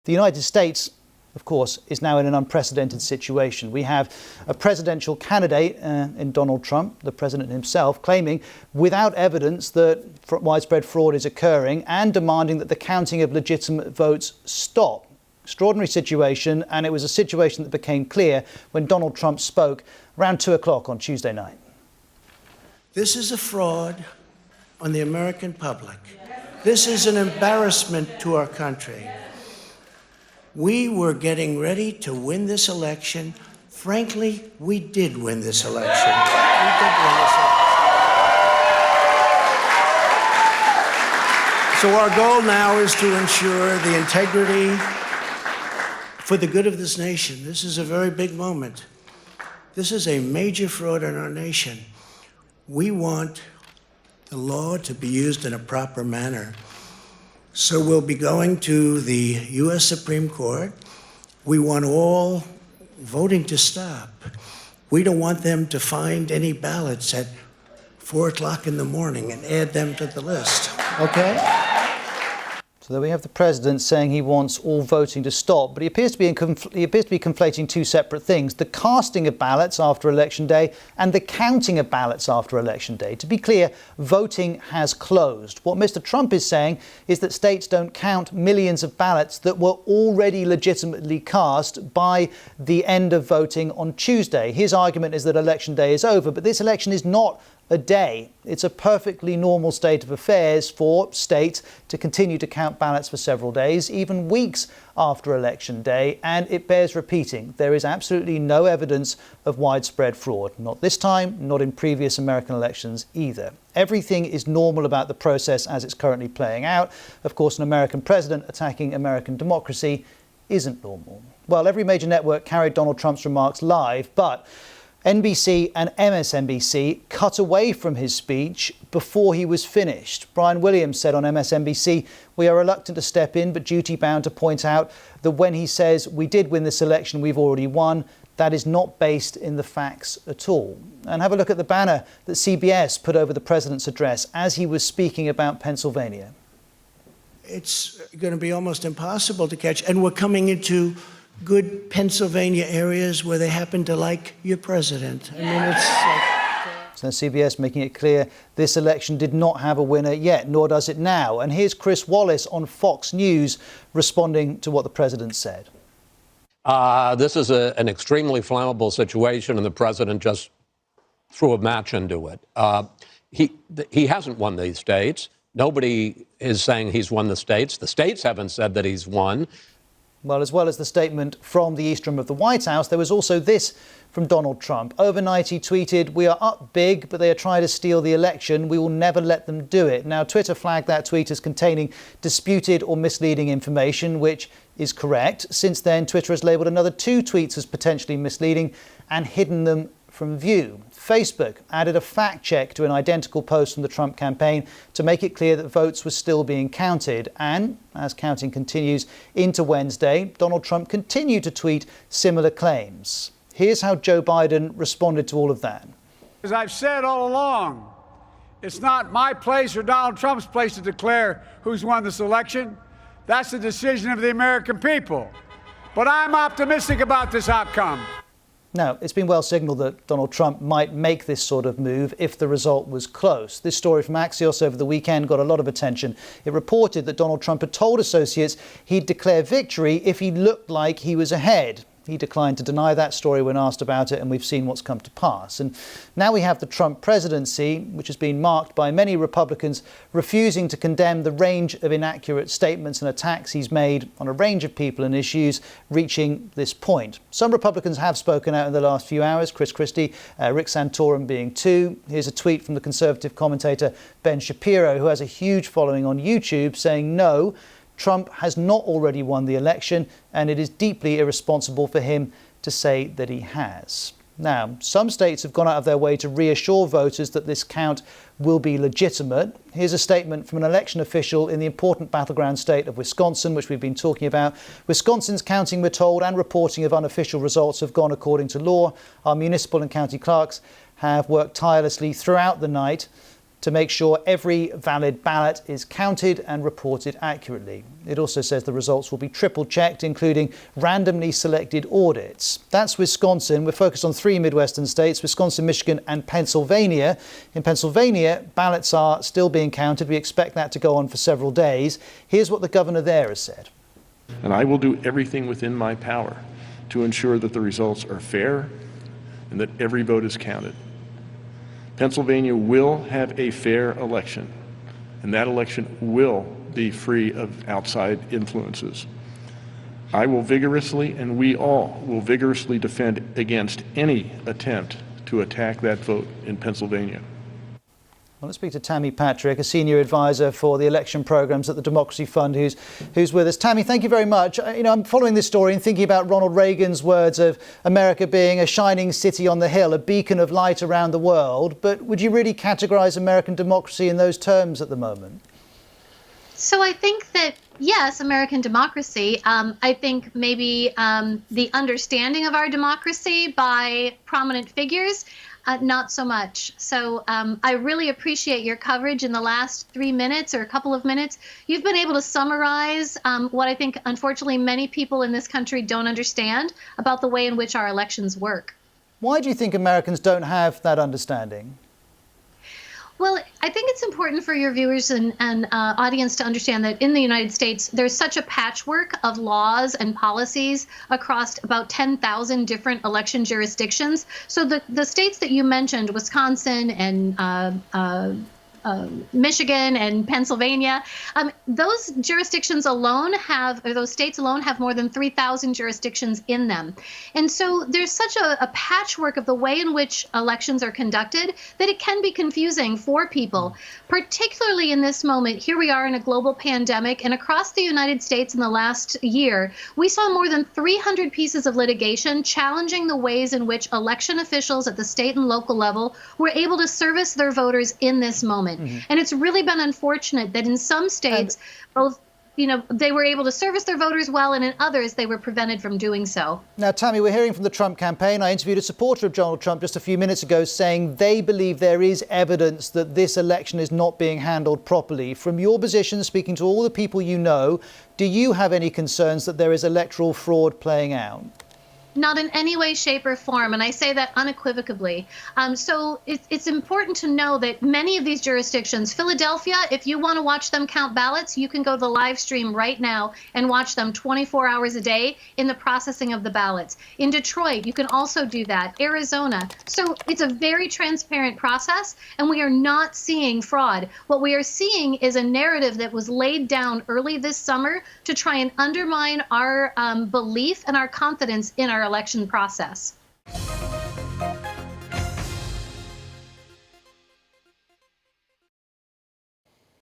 The United States, of course, is now in an unprecedented situation. We have a presidential candidate in Donald Trump, the president himself, claiming without evidence that widespread fraud is occurring and demanding that the counting of legitimate votes stop. Extraordinary situation, and it was a situation that became clear when Donald Trump spoke around 2 o'clock on Tuesday night. This is a fraud on the American public. This is an embarrassment to our country. We were getting ready to win this election. Frankly, we did win this election. We did win this election. So our goal now is to ensure the integrity for the good of this nation. This is a very big moment. This is a major fraud in our nation. We want the law to be used in a proper manner. So we'll be going to the U.S. Supreme Court. We want all voting to stop. We don't want them to find any ballots at 4 o'clock in the morning and add them to the list, okay? So there we have the president saying he wants all voting to stop, but he appears to be conflating two separate things: the casting of ballots after Election Day and the counting of ballots after Election Day. To be clear, voting has closed. What Mr. Trump is saying is that states don't count millions of ballots that were already legitimately cast by the end of voting on Tuesday. His argument is that Election Day is over, but this election is not a day. It's a perfectly normal state of affairs for states to continue to count ballots for several days, even weeks after Election Day, and it bears repeating. There is absolutely no evidence of widespread fraud. Not this time, not in previous American elections either. Everything is normal about the process as it's currently playing out. Of course, an American president attacking American democracy isn't normal. Well, every major network carried Donald Trump's remarks live, but NBC and MSNBC cut away from his speech before he was finished. Brian Williams said on MSNBC, "We are reluctant to step in, but duty-bound to point out that when he says we did win this election, we've already won, that is not based in the facts at all." And have a look at the banner that CBS put over the president's address as he was speaking about Pennsylvania. It's going to be almost impossible to catch, and we're coming into good Pennsylvania areas where they happen to like your president. I mean, it's like... So CBS making it clear this election did not have a winner yet, nor does it now. And here's Chris Wallace on Fox News responding to what the president said. This is an extremely flammable situation, and the president just threw a match into it. He hasn't won these states. Nobody is saying he's won the states. The states haven't said that he's won. Well, as well as the statement from the East Room of the White House, there was also this from Donald Trump. Overnight, he tweeted, "We are up big, but they are trying to steal the election. We will never let them do it." Now, Twitter flagged that tweet as containing disputed or misleading information, which is correct. Since then, Twitter has labelled another 2 tweets as potentially misleading and hidden them from view. Facebook added a fact check to an identical post from the Trump campaign to make it clear that votes were still being counted. And as counting continues into Wednesday, Donald Trump continued to tweet similar claims. Here's how Joe Biden responded to all of that. As I've said all along, it's not my place or Donald Trump's place to declare who's won this election. That's the decision of the American people. But I'm optimistic about this outcome. Now, it's been well signalled that Donald Trump might make this sort of move if the result was close. This story from Axios over the weekend got a lot of attention. It reported that Donald Trump had told associates he'd declare victory if he looked like he was ahead. He declined to deny that story when asked about it, and we've seen what's come to pass. And now we have the Trump presidency, which has been marked by many Republicans refusing to condemn the range of inaccurate statements and attacks he's made on a range of people and issues reaching this point. Some Republicans have spoken out in the last few hours, Chris Christie, Rick Santorum being 2. Here's a tweet from the conservative commentator Ben Shapiro, who has a huge following on YouTube, saying no, Trump has not already won the election, and it is deeply irresponsible for him to say that he has. Now, some states have gone out of their way to reassure voters that this count will be legitimate. Here's a statement from an election official in the important battleground state of Wisconsin, which we've been talking about. Wisconsin's counting, we're told, and reporting of unofficial results have gone according to law. Our municipal and county clerks have worked tirelessly throughout the night to make sure every valid ballot is counted and reported accurately. It also says the results will be triple checked, including randomly selected audits. That's Wisconsin. We're focused on 3 Midwestern states, Wisconsin, Michigan and Pennsylvania. In Pennsylvania, ballots are still being counted. We expect that to go on for several days. Here's what the governor there has said. And I will do everything within my power to ensure that the results are fair and that every vote is counted. Pennsylvania will have a fair election, and that election will be free of outside influences. I will vigorously, and we all will vigorously defend against any attempt to attack that vote in Pennsylvania. Well, let's speak to Tammy Patrick, a senior advisor for the election programs at the Democracy Fund, who's with us. Tammy, thank you very much. I'm following this story and thinking about Ronald Reagan's words of America being a shining city on the hill, a beacon of light around the world. But would you really categorize American democracy in those terms at the moment? So I think that, yes, American democracy. I think maybe the understanding of our democracy by prominent figures, not so much. So I really appreciate your coverage in the last 3 minutes or a couple of minutes. You've been able to summarize what I think, unfortunately, many people in this country don't understand about the way in which our elections work. Why do you think Americans don't have that understanding? Well, I think it's important for your viewers and audience to understand that in the United States, there's such a patchwork of laws and policies across about 10,000 different election jurisdictions. So the states that you mentioned, Wisconsin and Michigan and Pennsylvania, those jurisdictions alone have, or those states alone have more than 3,000 jurisdictions in them. And so there's such a patchwork of the way in which elections are conducted that it can be confusing for people, particularly in this moment. Here we are in a global pandemic, and across the United States in the last year, we saw more than 300 pieces of litigation challenging the ways in which election officials at the state and local level were able to service their voters in this moment. And it's really been unfortunate that in some states, both, they were able to service their voters well, and in others, they were prevented from doing so. Now, Tammy, we're hearing from the Trump campaign. I interviewed a supporter of Donald Trump just a few minutes ago saying they believe there is evidence that this election is not being handled properly. From your position, speaking to all the people you know, do you have any concerns that there is electoral fraud playing out? Not in any way, shape, or form, and I say that unequivocally. So it's important to know that many of these jurisdictions, Philadelphia, if you want to watch them count ballots, you can go to the live stream right now and watch them 24 hours a day in the processing of the ballots. In Detroit, you can also do that. Arizona. So it's a very transparent process, and we are not seeing fraud. What we are seeing is a narrative that was laid down early this summer to try and undermine our belief and our confidence in our election process.